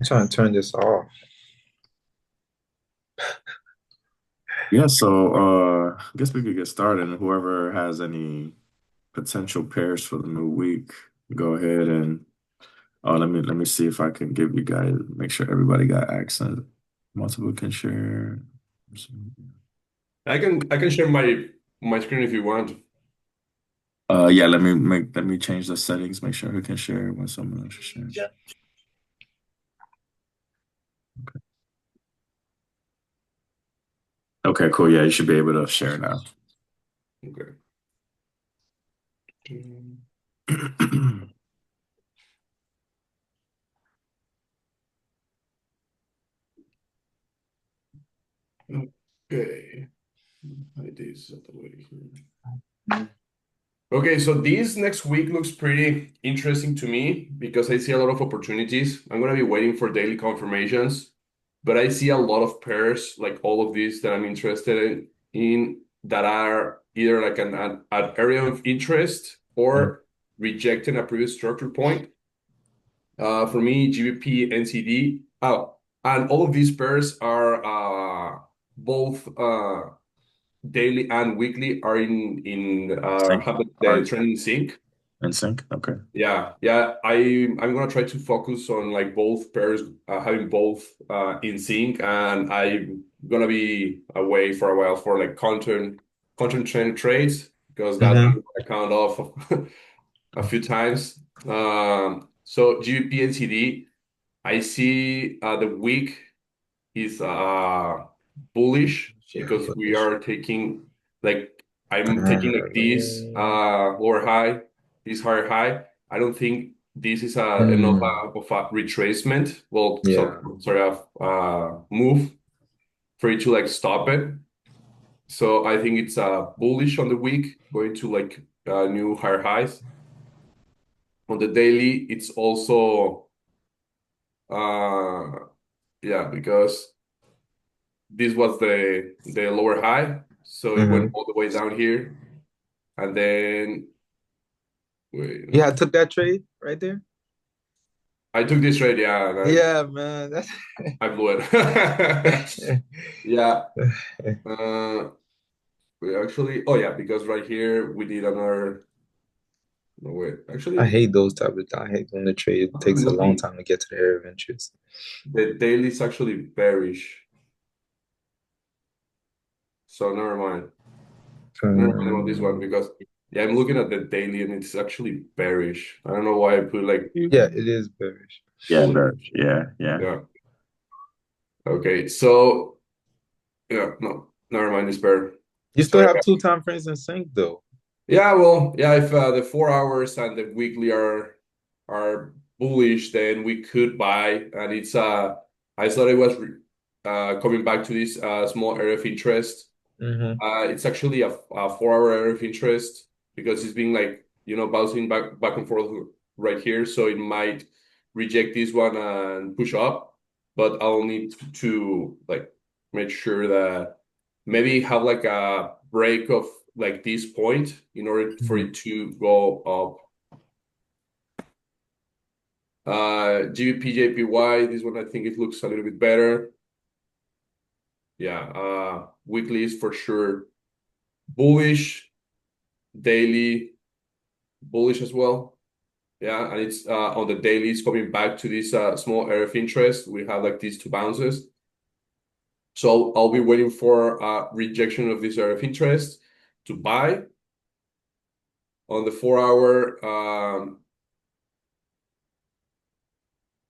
I'm trying to turn this off. Yeah, so I guess we could get started. And whoever has any potential pairs for the new week, go ahead and let me see if I can give you guys make sure everybody got access. Multiple can share. I can share my screen if you want. Yeah, let me change the settings, make sure who can share when someone else is sharing. Yeah. Okay, cool. Yeah, you should be able to share now. Okay. Mm, Okay. Hide this out the way here. Okay, so this next week looks pretty interesting to me because I see a lot of opportunities. I'm gonna be waiting for daily confirmations, but I see a lot of pairs, like all of these that I'm interested in that are either like an area of interest or rejecting a previous structure point. For me, GBP, NCD. Oh, and all of these pairs are both daily and weekly are in Sync. have Are the trend in sync. in sync? Okay. Yeah. I'm gonna try to focus on like both pairs having both in sync, and I'm gonna be away for a while for like content trend trades because that Mm-hmm. I'm gonna count off a few times. So GBP and CD, I see the week is bullish Yeah, because we footage. are taking like I'm taking like this lower high, this higher high. I don't think this is enough Mm, of a retracement. Well, so yeah. sorry, of move for you to like stop it. So I think it's bullish on the week, going to like new higher highs. On the daily, it's also uh yeah, because this was the lower high, so it went Mm-hmm. all the way down here, and then wait, Yeah, I took that trade right there. I took this trade, yeah, and Yeah, man. That's I blew it. Yeah, uh, we actually, oh yeah, because right here we did another. No wait, I actually, hate those type of I hate when the trade I'm takes a long looking. time to get to the area of interest. The daily is actually bearish, so never mind. Never mind about this one Um, because yeah, I'm looking at the daily and it's actually bearish. I don't know why I put like yeah, it is bearish. Yeah, bullish. very. Yeah, yeah. Yeah. Okay, so yeah, no, never mind. It's better. You still Sorry. have two time frames in sync though. Yeah, well, yeah. If the 4 hours and the weekly are bullish, then we could buy. And it's I thought it was coming back to this small area of interest. Mm-hmm. It's actually a 4 hour area of interest because it's been like bouncing back and forth right here. So it might reject this one and push up, but I'll need to like make sure that maybe have like a break of like this point in order for Mm-hmm. it to go up. GBP this one I think it looks a little bit better. Yeah, weekly is for sure bullish, daily bullish as well. Yeah, and it's on the daily, it's coming back to this small area of interest. We have like these two bounces. So I'll be waiting for rejection of this area of interest to buy on the 4 hour.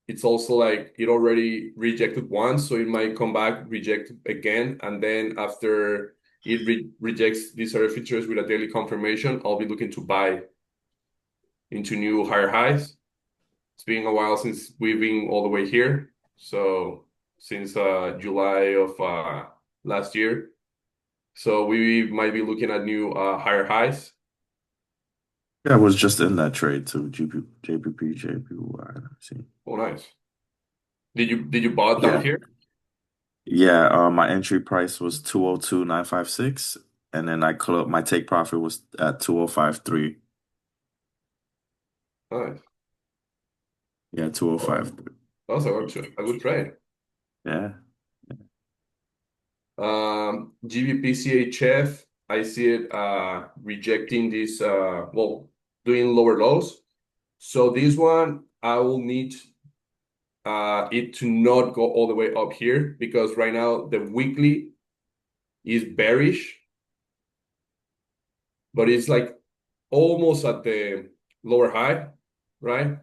It's also like it already rejected once, so it might come back, reject again, and then after it rejects this area of interest with a daily confirmation, I'll be looking to buy into new higher highs. It's been a while since we've been all the way here. So since July of last year. So we might be looking at new higher highs. Yeah, I was just in that trade too. JPP, JPY. Let me see. Oh, nice. Did you buy it down Yeah. here? Yeah, my entry price was 202,956, and then my take profit was at 2053. Nice. Yeah, Oh, 2053. That's a good trade. Yeah. GBP I see it rejecting this doing lower lows. So this one I will need it to not go all the way up here because right now the weekly is bearish, but it's like almost at the lower high, right?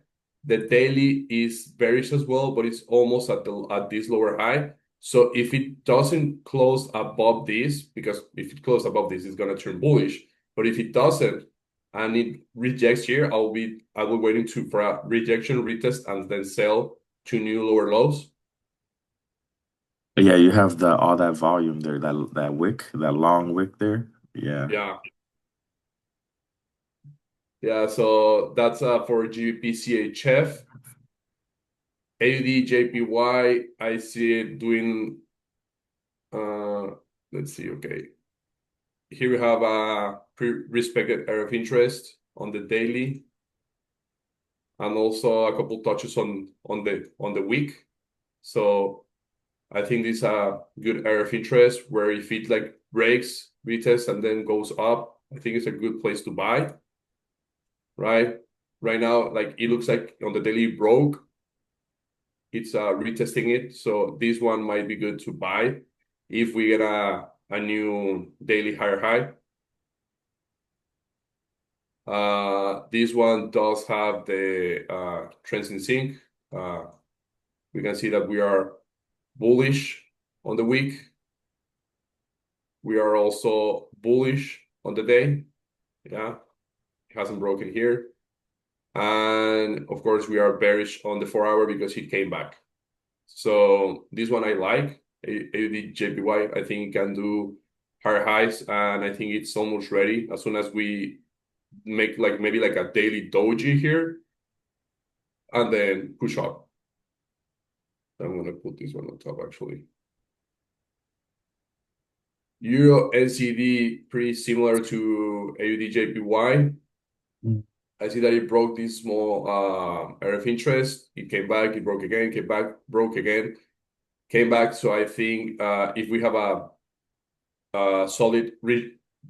The daily is bearish as well, but it's almost at this lower high. So if it doesn't close above this, because if it closes above this, it's gonna turn bullish. But if it doesn't and it rejects here, I'll be waiting for a rejection, retest, and then sell to new lower lows. Yeah, you have all that volume there, that wick, that long wick there. Yeah. Yeah. Yeah, so that's for GBP CHF. AUD JPY, I see it doing let's see, okay. Here we have a respected area of interest on the daily, and also a couple touches on the week. So I think this is a good area of interest where if it like breaks, retests, and then goes up, I think it's a good place to buy. Right? Right now, like it looks like on the daily broke. It's retesting it. So this one might be good to buy if we get a new daily higher high. This one does have the trends in sync. We can see that we are bullish on the week. We are also bullish on the day. Yeah, it hasn't broken here. And of course, we are bearish on the 4-hour because it came back. So this one I like. AUD JPY, I think it can do higher highs, and I think it's almost ready as soon as we make like maybe like a daily doji here and then push up. I'm gonna put this one on top actually. Euro NCD pretty similar to AUD JPY. I see that it broke this small area of interest. It came back, it broke again, came back, broke again, came back. So I think if we have a solid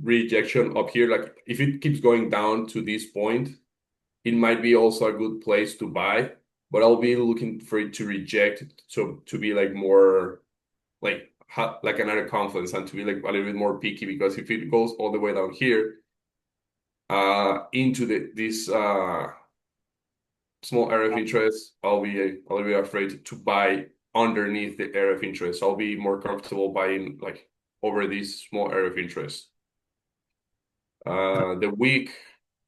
rejection up here, like if it keeps going down to this point, it might be also a good place to buy. But I'll be looking for it to reject, so to be like more like another confidence and to be like a little bit more picky, because if it goes all the way down here into this small area of interest, I'll be afraid to buy underneath the area of interest. I'll be more comfortable buying like over this small area of interest. The week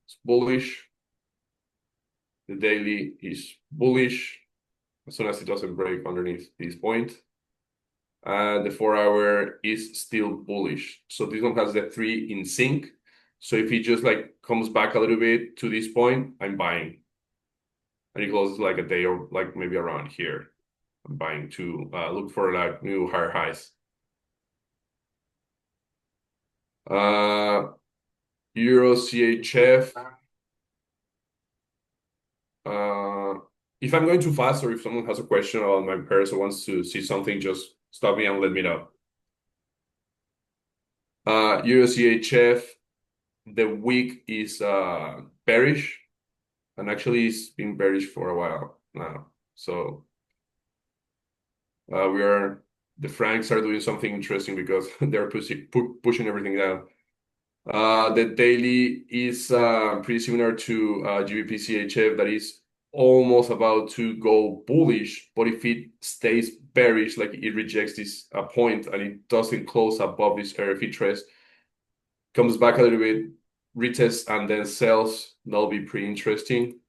is bullish. The daily is bullish as soon as it doesn't break underneath this point. The 4-hour is still bullish. So this one has the 3 in sync. So if it just like comes back a little bit to this point, I'm buying. And it closes like a day or like maybe around here. I'm buying to look for like new higher highs. Euro CHF. If I'm going too fast or if someone has a question about my pairs or wants to see something, just stop me and let me know. Euro CHF, the week is bearish, and actually it's been bearish for a while now. So the francs are doing something interesting because they're pushing everything down. The daily is pretty similar to GBP CHF, that is almost about to go bullish, but if it stays bearish, like it rejects this point and it doesn't close above this area of interest, comes back a little bit, retests, and then sells, that'll be pretty interesting.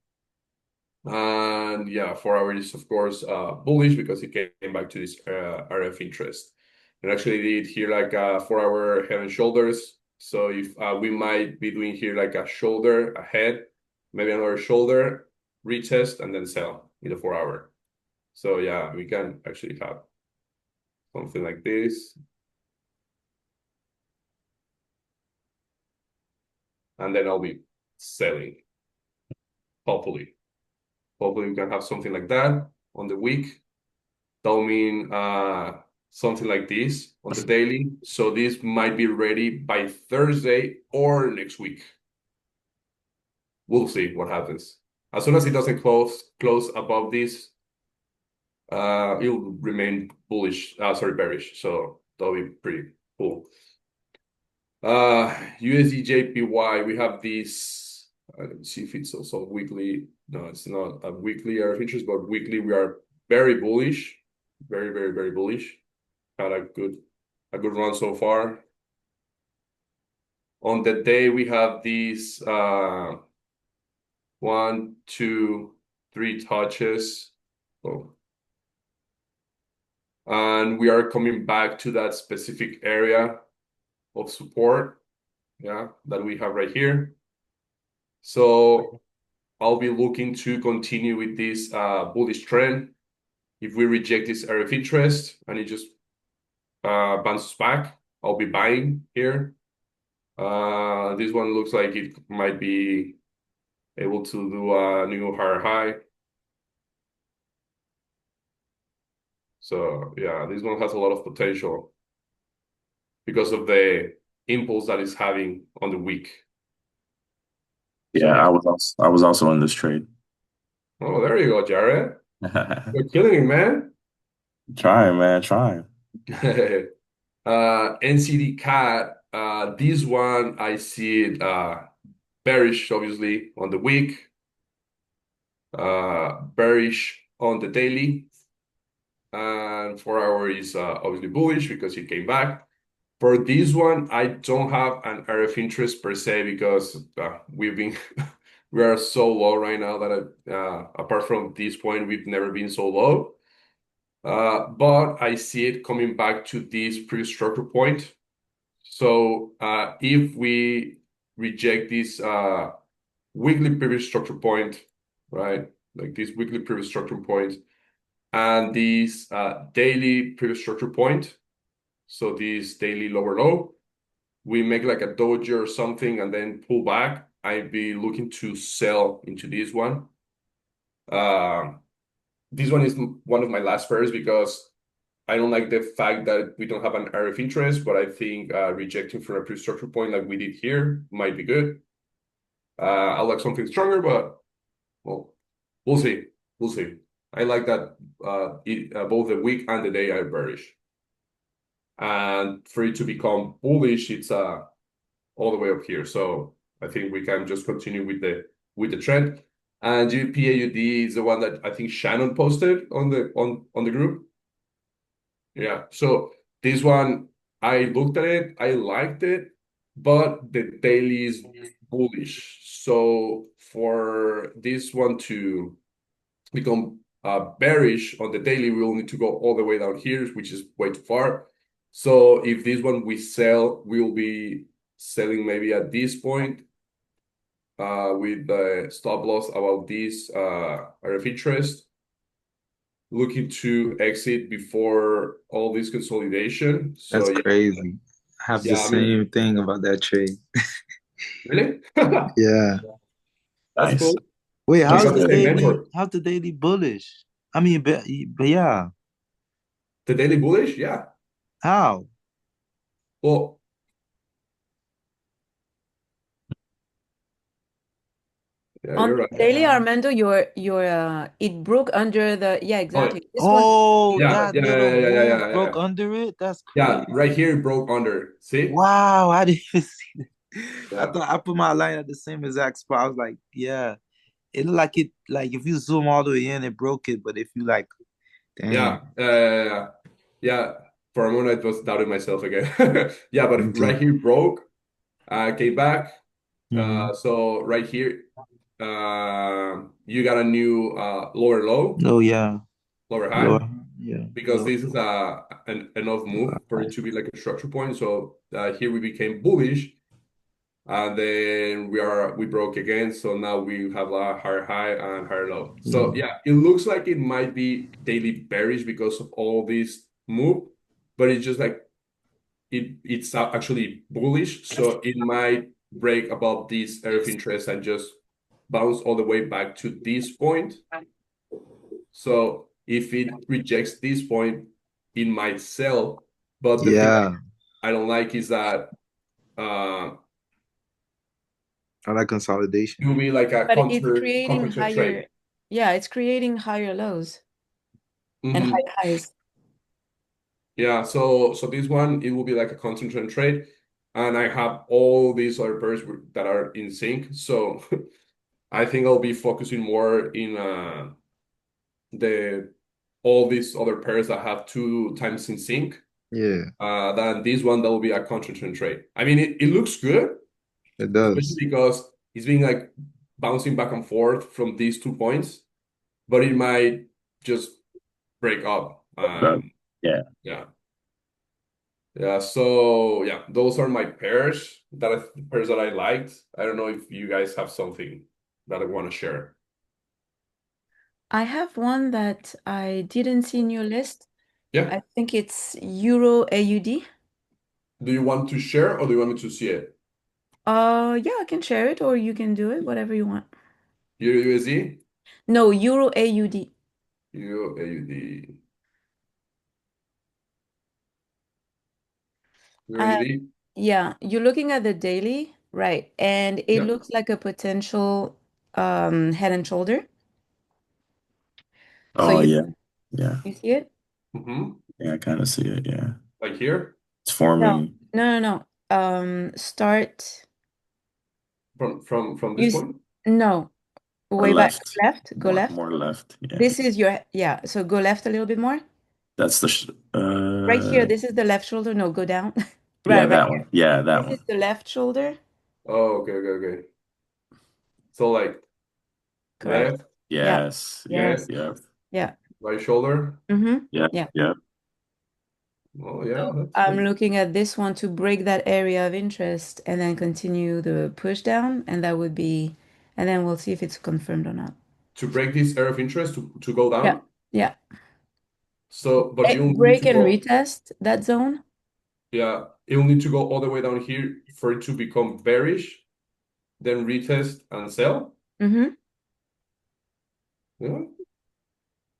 And yeah, 4-hour is of course bullish because it came back to this area of interest. And actually did here like a 4-hour head and shoulders. So if we might be doing here like a shoulder, a head, maybe another shoulder, retest, and then sell in the 4-hour. So yeah, we can actually have something like this. And then I'll be selling, hopefully. Hopefully we can have something like that. on the week. That'll mean something like this on the daily. So this might be ready by Thursday or next week. We'll see what happens. As soon as it doesn't close above this, it'll remain bullish. Bearish. So that'll be pretty cool. USD JPY, we have this. Let me see if it's also weekly. No, it's not a weekly area of interest, but weekly we are very bullish, very, very, very bullish. Had a good run so far. On the day we have these 1, 2, 3 touches. Oh. And we are coming back to that specific area of support, that we have right here. So I'll be looking to continue with this bullish trend. If we reject this area of interest and it just bounces back, I'll be buying here. This one looks like it might be able to do a new higher high. So yeah, this one has a lot of potential because of the impulse that it's having on the week. Yeah, I was also in this trade. Oh, there you go, Jared. You're killing it, man. Trying, man, trying. NCD CAT, this one I see it bearish, obviously, on the week. Bearish on the daily. And 4 hour is obviously bullish because it came back. For this one, I don't have an area of interest per se because we are so low right now that apart from this point, we've never been so low. But I see it coming back to this previous structure point. So if we reject this weekly previous structure point, right? Like this weekly previous structure point and this daily previous structure point, so this daily lower low, we make like a doji or something and then pull back, I'd be looking to sell into this one. This one is one of my last pairs because I don't like the fact that we don't have an area of interest, but I think rejecting from a pre-structure point like we did here might be good. I like something stronger, but well, we'll see. We'll see. I like that both the week and the day are bearish. And for it to become bullish, it's all the way up here. So I think we can just continue with the trend. And GPAUD is the one that I think Shannon posted on the group. Yeah. So this one, I looked at it, I liked it, but the daily is bullish. So for this one to become bearish on the daily, we will need to go all the way down here, which is way too far. So if this one we sell, we will be selling maybe at this point with the stop loss about this area of interest. Looking to exit before all this consolidation. So That's yeah, crazy. I have the same thing about that trade. really? Yeah. That's Nice. cool. Wait, Check how's out the the daily? mentor. How's the daily bullish? I mean, but yeah, The daily bullish? Yeah. how? Well, yeah, On you're right. daily, Armando, it broke under the exactly. This one, Oh, Yeah, that yeah, little yeah, yeah, move yeah, broke yeah. under it. That's Yeah, crazy. right here it broke under. See? Wow, I didn't even see that. Yeah. I thought I put my line at the same exact spot. I was like, yeah, it looked like it. Like if you zoom all the way in, it broke it. But if you like, damn. Yeah. For a moment, I was doubting myself again. Yeah, but Okay. right here broke, came back. Mhm. So right here, you got a new lower low, Oh yeah, lower high, lower, yeah. because lower. this is enough move for it to be like a structure point. So here we became bullish, and then we broke again. So now we have a higher high and higher low. So yeah, it looks like it might be daily bearish because of all this move, but it's just like it's actually bullish. So it might break above this area of interest and just bounce all the way back to this point. So if it rejects this point, it might sell. But the thing Yeah, I don't like is that uh, I like it consolidation. will be like a But it's creating counter trade. higher, yeah, it's creating higher lows and Mhm. higher highs. Yeah, so this one it will be like a concentrate trade, and I have all these other pairs that are in sync. So I think I'll be focusing more in the all these other pairs that have 2 times in sync Yeah, than this one that will be a concentrate trade. I mean, it looks good, it especially does. because it's been like bouncing back and forth from these 2 points, but it might just break up. But yeah, Yeah. Yeah, so yeah, those are my pairs pairs that I liked. I don't know if you guys have something that I want to share. I have one that I didn't see in your list. Yeah. I think it's Euro AUD. Do you want to share or do you want me to see it? Yeah, I can share it or you can do it, whatever you want. Euro USD? No, Euro AUD. Euro AUD. Euro Uh, AUD? yeah, you're looking at the daily, right? And it Yeah. looks like a potential head and shoulder. So oh yeah, yeah, you see it? Mm-hmm. yeah. I kind of see it. Yeah, Like here? it's No, forming no, no, no. Start. From You this s- point? no, or way back left, left. Go left. more left. Yeah, This is your yeah. So go left a little bit more. that's the Right here. This is the left shoulder. No, go down. yeah, Right that here. one. Yeah, that This one. is the left shoulder. Oh, okay. So like Correct. left, Yeah. Yes, yep, Yes. right, yep, Yeah. right shoulder. Mm-hmm. yep, Yeah. yep. Oh yeah, So I'm looking at this one to break that area of interest and then continue the push down, and that would be, and then we'll see if it's confirmed or not. to break this area of interest to go Yeah. down. Yeah. So, but you'll need Break to and go. retest that zone. Yeah, it'll need to go all the way down here for it to become bearish, then retest and sell. Mm-hmm. Yeah.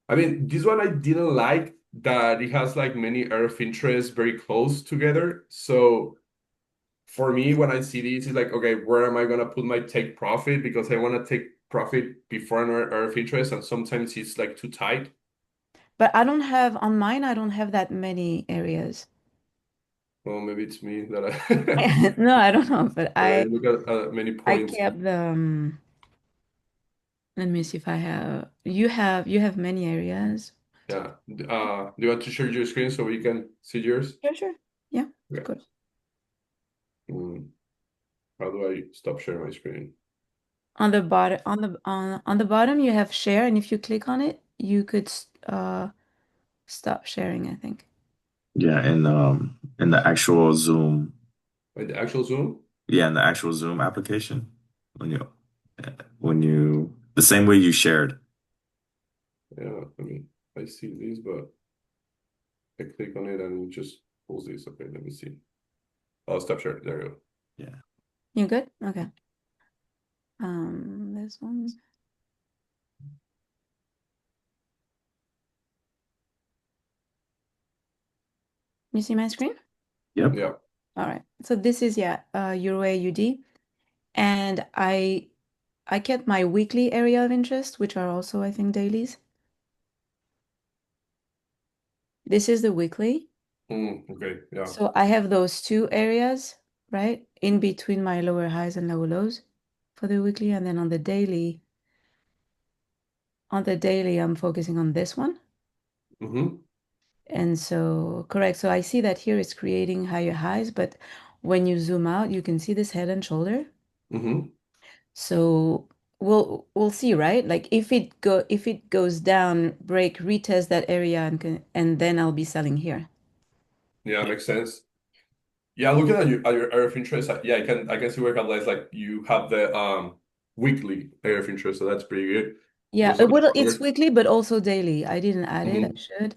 I mean, this one I didn't like that it has like many area of interest very close together. So for me, when I see this, it's like, okay, where am I gonna put my take profit? Because I want to take profit before an area of interest, and sometimes it's like too tight. But I don't have on mine, I don't have that many areas. Well, maybe it's me that I No, I don't know, but that I I look at many I points. kept the let me see if I have you have many areas. Yeah. Do you want to share your screen so we can see yours? Sure. Yeah, of Okay. course. How do I stop sharing my screen? On the bottom on the bottom you have share, and if you click on it, you could stop sharing, I think. Yeah, in the actual Zoom. Like the actual Zoom? Yeah, in the actual Zoom application, when you the same way you shared. Yeah, I mean, I see this, but I click on it and it just pulls this. Okay, let me see. Oh, stop share. There you go. Yeah. You good? Okay. This one. You see my screen? Yep. Yeah. All right. So this is Euro AUD, and I kept my weekly area of interest, which are also, I think, dailies. This is the weekly. Okay. Yeah. So I have those two areas, right, in between my lower highs and lower lows for the weekly, and then on the daily, I'm focusing on this one. Mm-hmm. And so, correct. So I see that here it's creating higher highs, but when you zoom out, you can see this head and shoulder. Mm-hmm. So we'll see, right? Like if it goes down, break, retest that area, and then I'll be selling here. Yeah, makes sense. Yeah, looking at your area of interest, yeah, I can see where it highlights like you have the weekly area of interest, so that's pretty good. Yeah, Those are well, it's stronger. weekly, but also daily. I didn't add it. I Mhm. should.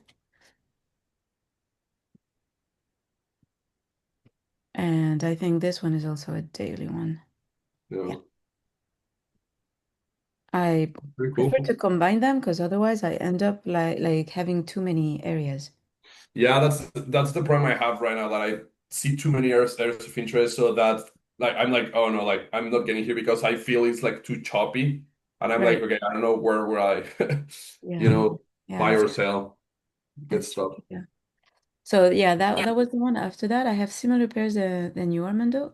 And I think this one is also a daily one. Yeah. Yeah. I Pretty prefer cool. to combine them because otherwise I end up like having too many areas. Yeah, that's the problem I have right now, that I see too many areas of interest, so that like I'm like, oh no, like I'm not getting here because I feel it's like too choppy, and I'm like, Right. okay, I don't know where will I, you Yeah. know, Yeah, buy or sell, get that's stuff. tricky. Yeah. So yeah, that was the one. After that, I have similar pairs than you, Armando.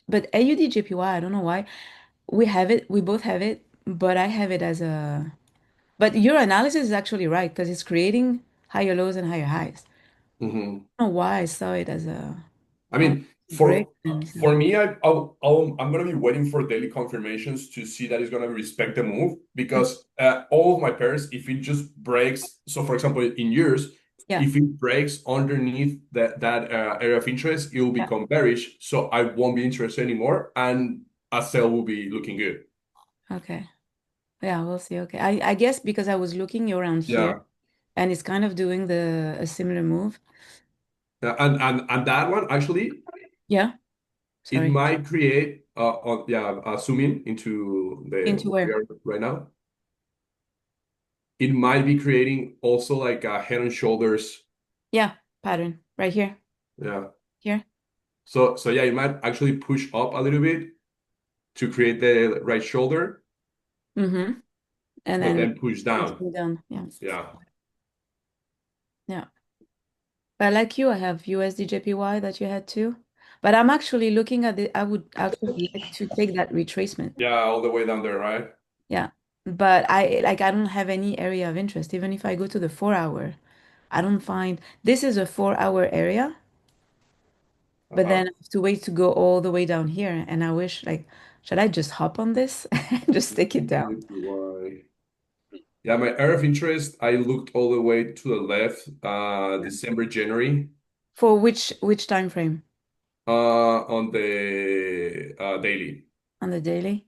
But AUD JPY, I don't know why. We have it, we both have it, but I have it as a, but your analysis is actually right because it's creating higher lows and higher highs. Hmm. I don't know why I saw it as a I oh, mean, break and for me, I'm gonna be waiting for daily confirmations to see that it's gonna respect the move, because all of my pairs, if it just breaks, so for example, in years, yeah, if it breaks underneath that area of interest, it will yeah, become bearish, so I won't be interested anymore, and a sell will be looking good. okay. Yeah, we'll see. Okay. I guess because I was looking around here Yeah, and it's kind of doing the a similar move. yeah, and that one actually, Yeah, it sorry. might create zoom in into the Into where we where? are right now. It might be creating also like a head and shoulders. Yeah, pattern right here. Yeah. Here. So yeah, it might actually push up a little bit to create the right shoulder, Mm-hmm. And but then then push down. continue down. Yeah. Yeah. Yeah. But like you, I have USD JPY that you had too. But I'm actually looking at I would actually like to take that retracement. Yeah, all the way down there, right? Yeah. But I don't have any area of interest. Even if I go to the 4 hour, I don't find this is a 4 hour area, but Uh-huh. then I have to wait to go all the way down here. And I wish like, should I just hop on this and just take it down? JPY. Yeah, my area of interest, I looked all the way to the left, December, January, For which time frame? on the daily. On the daily?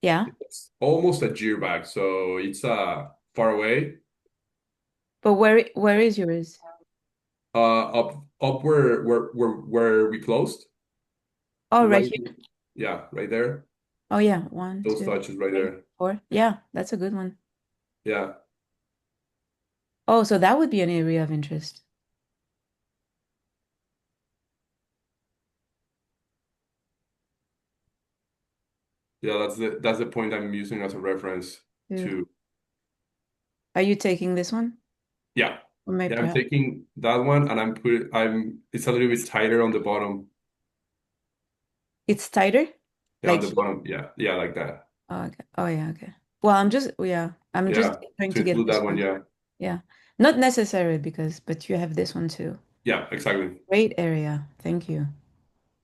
Yeah. It's almost a year back, so it's far away. But where is yours? Up where we closed. Oh, right Right. here. Yeah, right there. Oh yeah, one, Those two, touches right three, there. 4. Yeah, that's a good one. Yeah. Oh, so that would be an area of interest. Yeah, that's the point I'm using as a reference Yeah. to. Are you taking this one? Yeah. Or maybe Yeah, I'm perhaps taking that one, and it's a little bit tighter on the bottom. it's tighter? Yeah, on Like the bottom. Yeah. Yeah, like that. oh, okay. Oh yeah, okay. Well, I'm just Yeah. trying To to get include this that one, one. yeah. Yeah. Not necessary but you have this one too. Yeah, exactly. Great area. Thank you.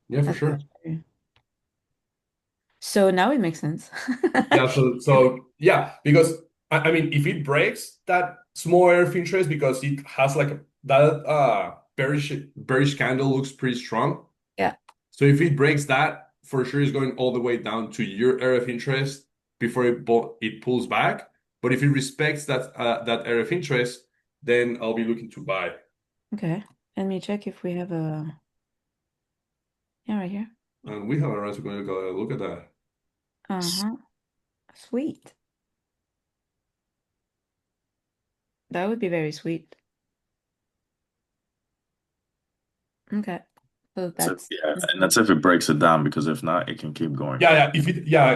Yeah, for That's sure. much better. So now it makes sense. Yeah, so yeah, because I mean, if it breaks that small area of interest, because it has like that bearish candle looks pretty strong. Yeah. So if it breaks that, for sure it's going all the way down to your area of interest before it pulls back. But if it respects that area of interest, then I'll be looking to buy. Okay. Let me check if we have a yeah, right here. And we have a run going to go look at that. Uh-huh. Sweet. That would be very sweet. Okay. So So, that's yeah, and that's if it breaks it down, because if not, it can keep going. Yeah,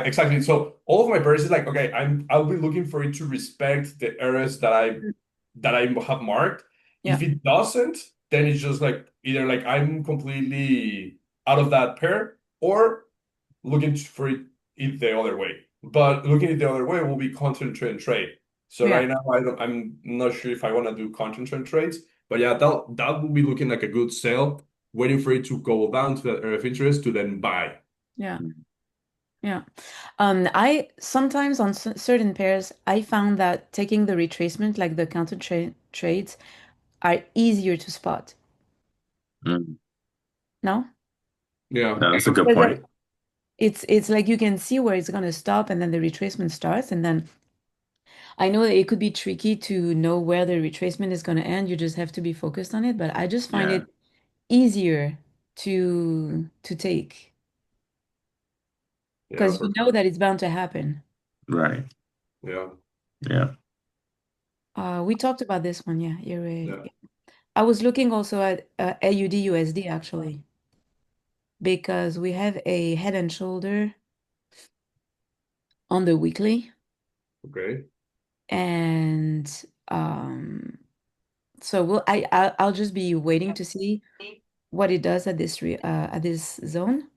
exactly. So all of my pairs is like, okay, I'll be looking for it to respect the areas that I have marked. yeah. If it doesn't, then it's just like either like I'm completely out of that pair, or looking for it the other way. But looking it the other way will be content trend trade. So Yeah. right now I'm not sure if I want to do content trend trades, but yeah, that will be looking like a good sell, waiting for it to go down to that area of interest to then buy. Yeah. Yeah. I sometimes on certain pairs, I found that taking the retracement, like the counter trades, are easier to spot. Mm. No? Yeah. Yeah, that's a good Because point. it's like you can see where it's gonna stop and then the retracement starts, and then I know that it could be tricky to know where the retracement is gonna end. You just have to be focused on it, but I just find Yeah. it easier to take Yeah, because for you know sure. that it's bound to happen. Right. Yeah. Yeah. We talked about this one. Yeah, you're right. Yeah. I was looking also at AUD USD actually, because we have a head and shoulder on the weekly, Okay. and so I'll just be waiting to see what it does at this zone,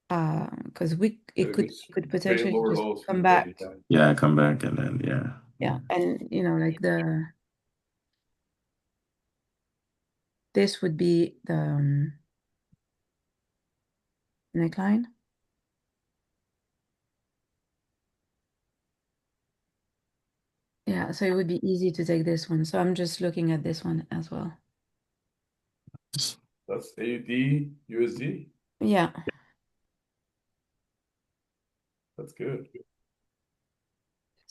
because it could It's creating potentially lower just lows come in the daily. back. Yeah, come back and then Yeah, and like this would be the neckline. Yeah, so it would be easy to take this one. So I'm just looking at this one as well. That's AUD USD. Yeah, That's good.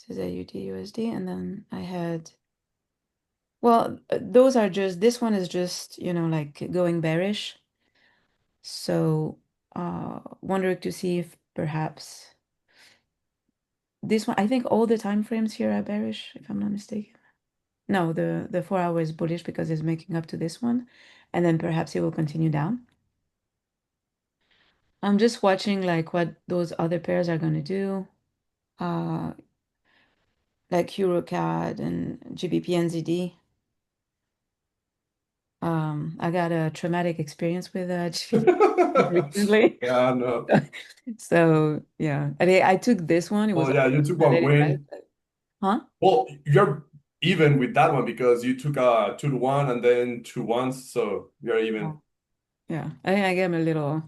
this is AUD USD, and then I had, well, those are just, this one is just, like going bearish. So wondering to see if perhaps this one, I think all the time frames here are bearish, if I'm not mistaken. No, the 4 hour is bullish because it's making up to this one, and then perhaps it will continue down. I'm just watching like what those other pairs are going to do, like EuroCAD and GBP NZD. I got a traumatic experience with GBP recently. Yeah, no. So yeah, I took this one. It was Well, yeah, you took I one let it ride. win. Huh? Well, you're even with that one because you took a 2-1 and then 2-1s, so you're even. Oh. Yeah, I am a little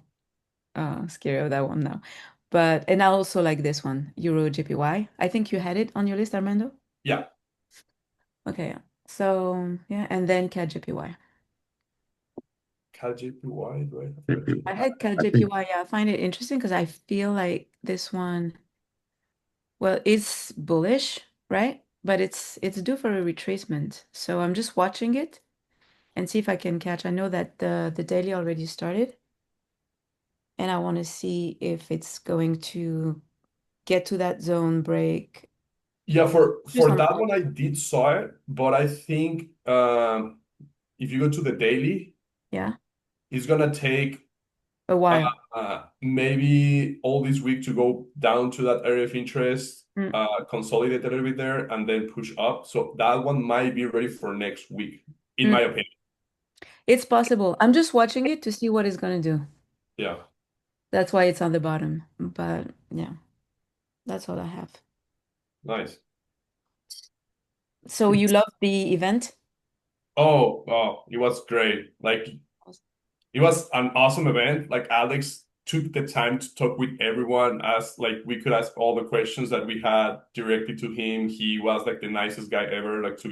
scared of that one now. But and I also like this one, Euro JPY. I think you had it on your list, Armando. Yeah. Okay, so yeah, and then CAD JPY. CAD JPY, do I have JP. that? I had CAD I think JPY. Yeah, I find it interesting because I feel like this one, well, it's bullish, right? But it's due for a retracement. So I'm just watching it and see if I can catch. I know that the daily already started, and I want to see if it's going to get to that zone break. Yeah, for Do that something. one I did saw it, but I think if you go to the daily, Yeah, it's gonna take a while. maybe all this week to go down to that area of interest, Mm. consolidate a little bit there, and then push up. So that one might be ready for next week, in Mm. my opinion. It's possible. I'm just watching it to see what it's gonna do. Yeah. That's why it's on the bottom. But yeah, that's all I have. Nice. So you love the event? Oh, it was great. Like, it was an awesome event. Like, Alex took the time to talk with everyone, as like we could ask all the questions that we had directly to him. He was like the nicest guy ever, like, to be